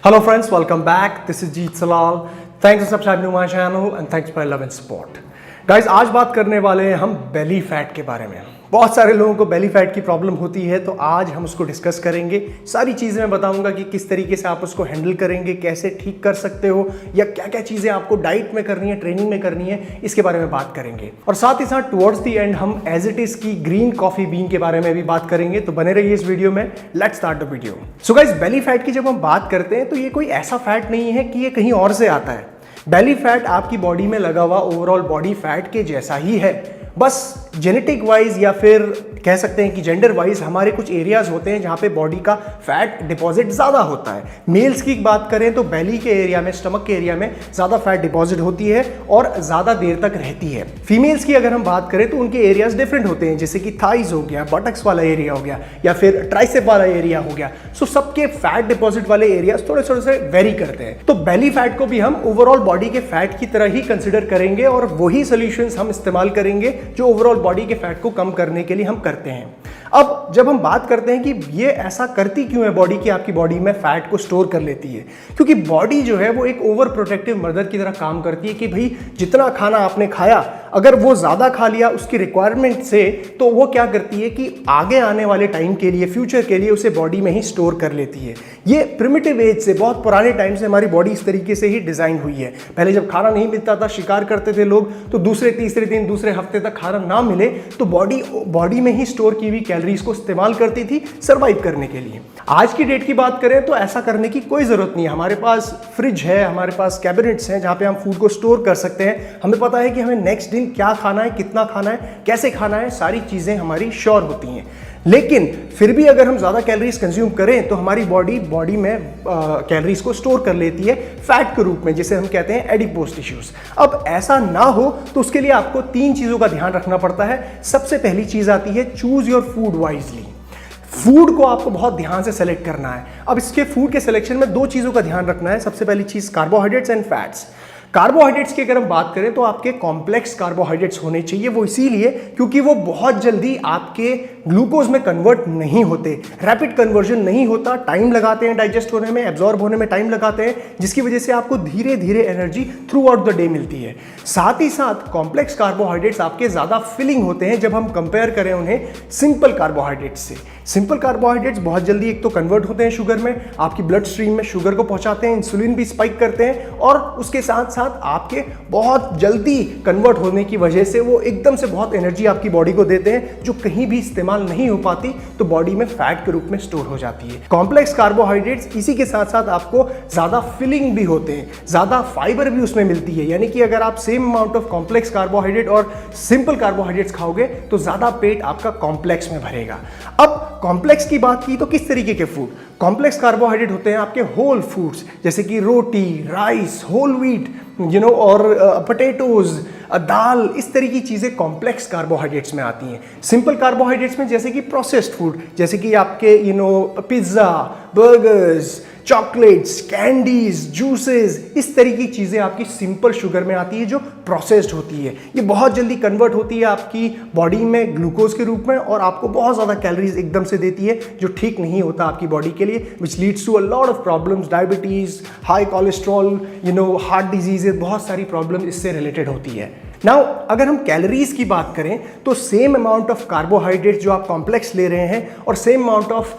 Hello friends, welcome back. This is Jeet Salal. Thanks for subscribing to my channel and thanks for your love and support. Guys, आज बात करने वाले हैं हम belly fat के बारे में। बहुत सारे लोगों को बेली फैट की प्रॉब्लम होती है, तो आज हम उसको डिस्कस करेंगे। सारी चीज़ें मैं बताऊंगा कि किस तरीके से आप उसको हैंडल करेंगे, कैसे ठीक कर सकते हो, या क्या क्या चीज़ें आपको डाइट में करनी है, ट्रेनिंग में करनी है, इसके बारे में बात करेंगे। और साथ ही साथ टुवर्ड्स द एंड हम एज इट इज़ की ग्रीन कॉफी बीन के बारे में भी बात करेंगे। तो बने रहिए इस वीडियो में। Let's start the video. So guys, belly fat की जब हम बात करते हैं तो ये कोई ऐसा फैट नहीं है कि ये कहीं और से आता है। बेली फैट आपकी बॉडी में लगा हुआ ओवरऑल बॉडी फैट के जैसा ही है, बस जेनेटिक वाइज या फिर कह सकते हैं कि जेंडर वाइज हमारे कुछ एरियाज होते हैं जहाँ पे बॉडी का फैट डिपॉजिट ज़्यादा होता है। मेल्स की बात करें तो बेली के एरिया में, स्टमक के एरिया में ज़्यादा फैट डिपॉजिट होती है और ज़्यादा देर तक रहती है। फीमेल्स की अगर हम बात करें तो उनके एरियाज डिफरेंट होते हैं, जैसे कि थाइज हो गया, बटक्स वाला एरिया हो गया, या फिर ट्राइसेप वाला एरिया हो गया। सो सबके फैट डिपॉजिट वाले एरियाज थोड़े थोड़े से वेरी करते हैं। तो बेली फैट को भी हम ओवरऑल बॉडी के फैट की तरह ही कंसिडर करेंगे और वही सोल्यूशंस हम इस्तेमाल करेंगे जो ओवरऑल बॉडी के फैट को कम करने के लिए हम करते हैं। अब जब हम बात करते हैं कि ये ऐसा करती क्यों है बॉडी की, आपकी बॉडी में फैट को स्टोर कर लेती है, क्योंकि बॉडी जो है वो एक ओवर प्रोटेक्टिव मदर की तरह काम करती है कि भाई जितना खाना आपने खाया, अगर वो ज़्यादा खा लिया उसकी रिक्वायरमेंट से, तो वो क्या करती है कि आगे आने वाले टाइम के लिए, फ्यूचर के लिए उसे बॉडी में ही स्टोर कर लेती है। ये प्रिमिटिव एज से, बहुत पुराने टाइम से हमारी बॉडी इस तरीके से ही डिज़ाइन हुई है। पहले जब खाना नहीं मिलता था, शिकार करते थे लोग, तो दूसरे तीसरे दिन, दूसरे हफ्ते तक खाना ना मिले तो बॉडी में ही स्टोर की हुई कैलोरीज को इस्तेमाल करती थी सर्वाइव करने के लिए। आज की डेट की बात करें तो ऐसा करने की कोई ज़रूरत नहीं है। हमारे पास फ्रिज है, हमारे पास कैबिनेट्स हैं जहाँ पे हम फूड को स्टोर कर सकते हैं। हमें पता है कि हमें नेक्स्ट दिन क्या खाना है, कितना खाना है, कैसे खाना है, सारी चीज़ें हमारी श्योर होती हैं। लेकिन फिर भी अगर हम ज़्यादा कैलोरीज कंज्यूम करें तो हमारी बॉडी में कैलोरीज को स्टोर कर लेती है फैट के रूप में, जिसे हम कहते हैं एडिपोज टिश्यूज। अब ऐसा ना हो तो उसके लिए आपको 3 चीज़ों का ध्यान रखना पड़ता है। सबसे पहली चीज़ आती है choose your food wisely. Food को आपको बहुत ध्यान से सेलेक्ट करना है। अब इसके फूड के सिलेक्शन में 2 चीज़ों का ध्यान रखना है। सबसे पहली चीज़ कार्बोहाइड्रेट्स एंड फैट्स। कार्बोहाइड्रेट्स की अगर हम बात करें तो आपके कॉम्प्लेक्स कार्बोहाइड्रेट्स होने चाहिए। वो इसीलिए क्योंकि वो बहुत जल्दी आपके ग्लूकोज में कन्वर्ट नहीं होते, रैपिड कन्वर्जन नहीं होता, टाइम लगाते हैं डाइजेस्ट होने में, एब्जॉर्ब होने में टाइम लगाते हैं, जिसकी वजह से आपको धीरे धीरे energy through out the day मिलती है। साथ ही साथ कॉम्प्लेक्स कार्बोहाइड्रेट्स आपके ज़्यादा फिलिंग होते हैं जब हम कंपेयर करें उन्हें सिंपल कार्बोहाइड्रेट्स से। सिंपल कार्बोहाइड्रेट्स बहुत जल्दी एक तो कन्वर्ट होते हैं शुगर में, आपकी ब्लड स्ट्रीम में शुगर को पहुंचाते हैं, इंसुलिन भी स्पाइक करते हैं, और उसके साथ साथ आपके बहुत जल्दी कन्वर्ट होने की वजह से वो एकदम से बहुत एनर्जी आपकी बॉडी को देते हैं जो कहीं भी इस्तेमाल नहीं हो पाती, तो बॉडी में फैट के रूप में स्टोर हो जाती है। कॉम्प्लेक्स कार्बोहाइड्रेट्स इसी के साथ साथ आपको ज्यादा फिलिंग भी होते हैं, ज्यादा फाइबर भी उसमें मिलती है। यानी कि अगर आप same amount of complex carbohydrate और सिंपल कार्बोहाइड्रेट्स खाओगे तो ज्यादा पेट आपका कॉम्प्लेक्स में भरेगा। अब कॉम्प्लेक्स की बात की तो किस तरीके के फूड कॉम्प्लेक्स कार्बोहाइड्रेट होते हैं? आपके होल फूड्स जैसे कि रोटी, राइस, होल व्हीट, और पोटैटोज, दाल, इस तरह की चीज़ें कॉम्प्लेक्स कार्बोहाइड्रेट्स में आती हैं। सिंपल कार्बोहाइड्रेट्स में जैसे कि प्रोसेस्ड फूड, जैसे कि आपके pizza, burgers, chocolates, candies, juices, इस तरह की चीज़ें आपकी सिंपल शुगर में आती है जो प्रोसेस्ड होती है। ये बहुत जल्दी कन्वर्ट होती है आपकी बॉडी में ग्लूकोज के रूप में और आपको बहुत ज़्यादा कैलोरीज एकदम से देती है, जो ठीक नहीं होता आपकी बॉडी के लिए, which leads to a lot of problems, diabetes, high cholesterol, heart diseases, बहुत सारी प्रॉब्लम इससे रिलेटेड होती है। नाउ अगर हम कैलोरीज की बात करें तो सेम अमाउंट ऑफ कार्बोहाइड्रेट्स जो आप कॉम्प्लेक्स ले रहे हैं और same amount of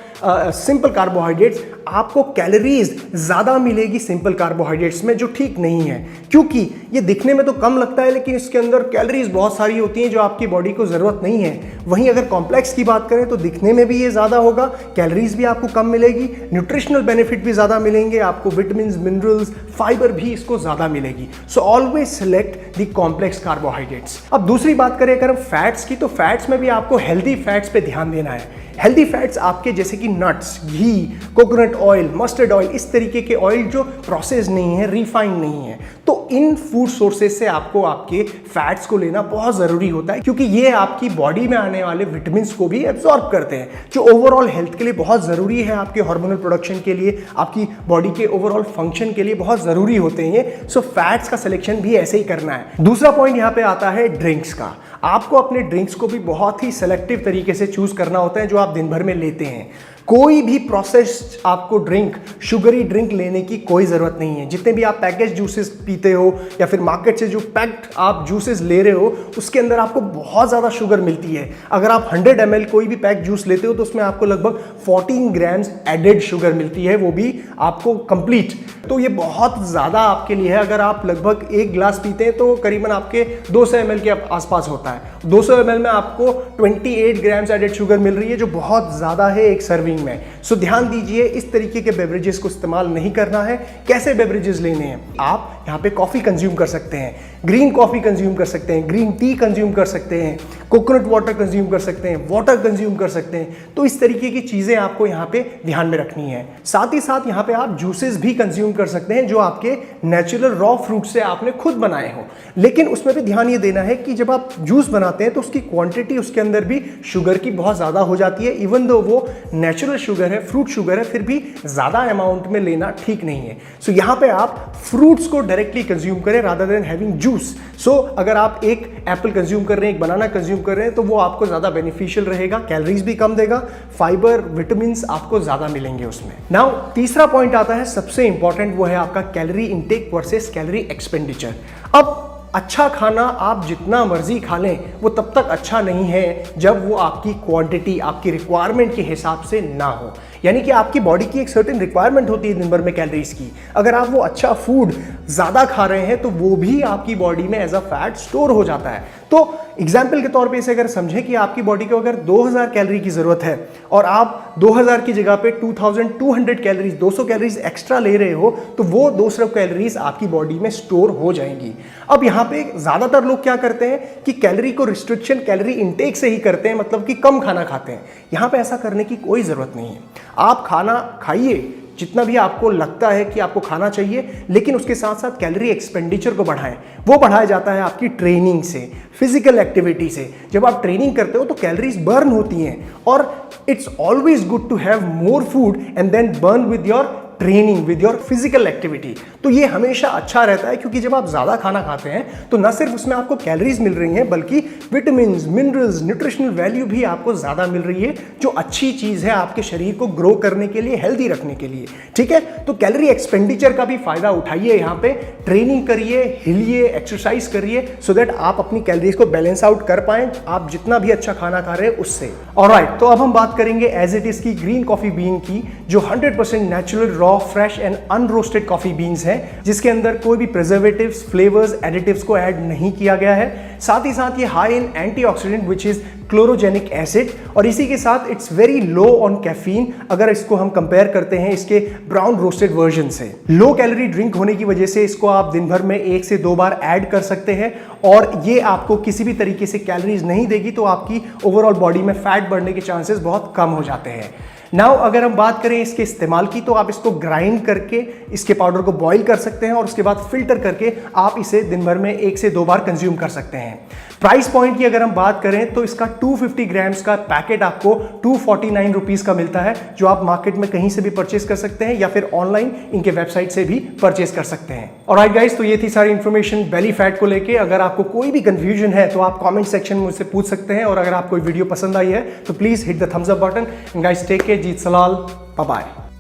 simple carbohydrates, आपको कैलोरीज ज़्यादा मिलेगी सिंपल कार्बोहाइड्रेट्स में, जो ठीक नहीं है, क्योंकि ये दिखने में तो कम लगता है लेकिन इसके अंदर कैलोरीज बहुत सारी होती हैं जो आपकी बॉडी को ज़रूरत नहीं है। वहीं अगर कॉम्प्लेक्स की बात करें तो दिखने में भी ये ज़्यादा होगा, कैलोरीज भी आपको कम मिलेगी, न्यूट्रिशनल बेनिफिट भी ज़्यादा मिलेंगे, आपको विटामिन, मिनरल्स, फाइबर भी इसको ज़्यादा मिलेगी। So always select the complex carbohydrates. अब दूसरी बात करें अगर हम फैट्स की, तो फैट्स में भी आपको हेल्दी फैट्स पे ध्यान देना है। हेल्दी फैट्स आपके जैसे कि नट्स, घी, कोकोनट ऑयल, मस्टर्ड ऑयल, इस तरीके के ऑयल जो प्रोसेस नहीं है, रिफाइंड नहीं है, तो इन फूड सोर्सेज से आपको आपके फैट्स को लेना बहुत ज़रूरी होता है, क्योंकि ये आपकी बॉडी में आने वाले विटामिन को भी एब्जॉर्ब करते हैं, जो ओवरऑल हेल्थ के लिए बहुत ज़रूरी है, आपके हार्मोनल प्रोडक्शन के लिए, आपकी बॉडी के ओवरऑल फंक्शन के लिए बहुत ज़रूरी होते हैं ये। सो फैट्स का सिलेक्शन भी ऐसे ही करना है। दूसरा पॉइंट यहाँ पे आता है ड्रिंक्स का। आपको अपने ड्रिंक्स को भी बहुत ही सेलेक्टिव तरीके से चूज करना होता है जो आप दिन भर में लेते हैं। कोई भी प्रोसेस्ड आपको ड्रिंक, शुगरी ड्रिंक लेने की कोई ज़रूरत नहीं है। जितने भी आप पैकेज जूसेस पीते हो या फिर मार्केट से जो पैक्ड आप जूसेस ले रहे हो, उसके अंदर आपको बहुत ज़्यादा शुगर मिलती है। अगर आप 100 ml कोई भी पैक जूस लेते हो तो उसमें आपको लगभग 14 ग्राम्स एडेड शुगर मिलती है, वो भी आपको कंप्लीट। तो ये बहुत ज़्यादा आपके लिए है। अगर आप लगभग 1 गिलास पीते हैं तो करीबन आपके 200 ml के आसपास होता है। 200 ml में आपको 28 ग्राम्स एडेड शुगर मिल रही है, जो बहुत ज़्यादा है एक सर्विंग में। सो ध्यान दीजिए, इस तरीके के बेवरेजेस को इस्तेमाल नहीं करना है। कैसे बेवरेजेस लेने हैं? आप यहाँ पे कॉफ़ी कंज्यूम कर सकते हैं, ग्रीन कॉफ़ी कंज्यूम कर सकते हैं, ग्रीन टी कंज्यूम कर सकते हैं, कोकोनट वाटर कंज्यूम कर सकते हैं, वाटर कंज्यूम कर सकते हैं। तो इस तरीके की चीज़ें आपको यहाँ पे ध्यान में रखनी है। साथ ही साथ यहाँ पे आप जूसेस भी कंज्यूम कर सकते हैं जो आपके नेचुरल रॉ फ्रूट से आपने खुद बनाए हो। लेकिन उसमें भी ध्यान ये देना है कि जब आप जूस बनाते हैं तो उसकी क्वांटिटी, उसके अंदर भी शुगर की बहुत ज़्यादा हो जाती है। इवन दो वो नेचुरल शुगर है, फ्रूट शुगर है, फिर भी ज़्यादा अमाउंट में लेना ठीक नहीं है। सो यहाँ पे आप फ्रूट्स को डायरेक्टली कंज्यूम करें रादर देन हैविंग जूस। सो अगर आप एक एप्पल कंज्यूम कर रहे हैं, एक बनाना कंज्यूम कर रहे हैं, तो वो आपको ज़्यादा बेनिफिशियल रहेगा, कैलोरीज भी कम देगा, फाइबर, विटामिन आपको ज़्यादा मिलेंगे उसमें। नाउ तीसरा पॉइंट आता है सबसे इंपॉर्टेंट, वो है आपका calorie intake versus calorie expenditure. अब अच्छा खाना आप जितना मर्जी खा लें, वो तब तक अच्छा नहीं है जब वो आपकी क्वांटिटी, आपकी रिक्वायरमेंट के हिसाब से ना हो। यानी कि आपकी बॉडी की एक सर्टेन रिक्वायरमेंट होती है दिन भर में कैलोरीज की। अगर आप वो अच्छा फूड ज़्यादा खा रहे हैं तो वो भी आपकी बॉडी में एज अ फैट स्टोर हो जाता है। तो एग्जाम्पल के तौर पे इसे अगर समझें कि आपकी बॉडी को अगर 2000 कैलोरी की ज़रूरत है और आप 2000 की जगह पे 2200 कैलोरीज, 200 कैलोरीज एक्स्ट्रा ले रहे हो, तो वो 200 कैलोरीज आपकी बॉडी में स्टोर हो जाएंगी। अब यहाँ पे ज़्यादातर लोग क्या करते हैं कि कैलोरी को रिस्ट्रिक्शन कैलोरी इंटेक से ही करते हैं, मतलब कि कम खाना खाते हैं। यहाँ पे ऐसा करने की कोई ज़रूरत नहीं है। आप खाना खाइए जितना भी आपको लगता है कि आपको खाना चाहिए, लेकिन उसके साथ साथ कैलोरी एक्सपेंडिचर को बढ़ाएं। वो बढ़ाया जाता है आपकी ट्रेनिंग से, फिजिकल एक्टिविटी से। जब आप ट्रेनिंग करते हो तो कैलोरीज बर्न होती हैं, और it's always good to have more food and then burn with your training, with your physical activity. तो ये हमेशा अच्छा रहता है, क्योंकि जब आप ज़्यादा खाना खाते हैं तो न सिर्फ उसमें आपको कैलोरीज मिल रही हैं, बल्कि विटामिन, मिनरल्स, न्यूट्रिशनल वैल्यू भी आपको ज़्यादा मिल रही है, जो अच्छी चीज़ है आपके शरीर को ग्रो करने के लिए, हेल्दी रखने के लिए। ठीक है, तो कैलोरी एक्सपेंडिचर का भी फायदा उठाइए। यहाँ पे ट्रेनिंग करिए, हिलिए, एक्सरसाइज करिए, सो दैट आप अपनी कैलोरीज को बैलेंस आउट कर पाएं, आप जितना भी अच्छा खाना खा रहे हैं उससे। ऑलराइट, तो अब हम बात करेंगे एज इट इज़ की ग्रीन कॉफ़ी बीन की, जो 100% natural raw, fresh and unroasted coffee beans हैं, जिसके अंदर कोई भी प्रिजर्वेटिव्स, फ्लेवर्स, एडिटिव्स को ऐड नहीं किया गया है। साथ ही साथ ये high in antioxidant which is chlorogenic acid, और इसी के साथ it's very low on caffeine, अगर इसको हम कंपेयर करते हैं इसके ब्राउन रोस्टेड वर्जन से। लो कैलोरी ड्रिंक होने की वजह से इसको आप दिन भर में 1 से 2 बार ऐड कर सकते हैं, और ये आपको किसी भी तरीके से कैलोरीज नहीं देगी, तो आपकी ओवरऑल बॉडी में फैट बढ़ने के चांसेस बहुत कम हो जाते हैं। नाउ अगर हम बात करें इसके इस्तेमाल की, तो आप इसको ग्राइंड करके इसके पाउडर को बॉईल कर सकते हैं, और उसके बाद फिल्टर करके आप इसे दिन भर में 1 से 2 बार कंज्यूम कर सकते हैं। प्राइस पॉइंट की अगर हम बात करें तो इसका 250 ग्राम्स का पैकेट आपको 249 रुपीज़ का मिलता है, जो आप मार्केट में कहीं से भी परचेस कर सकते हैं या फिर ऑनलाइन इनके वेबसाइट से भी परचेस कर सकते हैं। ऑलराइट गाइस, तो ये थी सारी इन्फॉर्मेशन बेली फैट को लेके। अगर आपको कोई भी कंफ्यूजन है तो आप कमेंट सेक्शन में मुझसे पूछ सकते हैं, और अगर आपको वीडियो पसंद आई है तो please hit the thumbs up button. Guys take care, Jeet Salal, bye bye.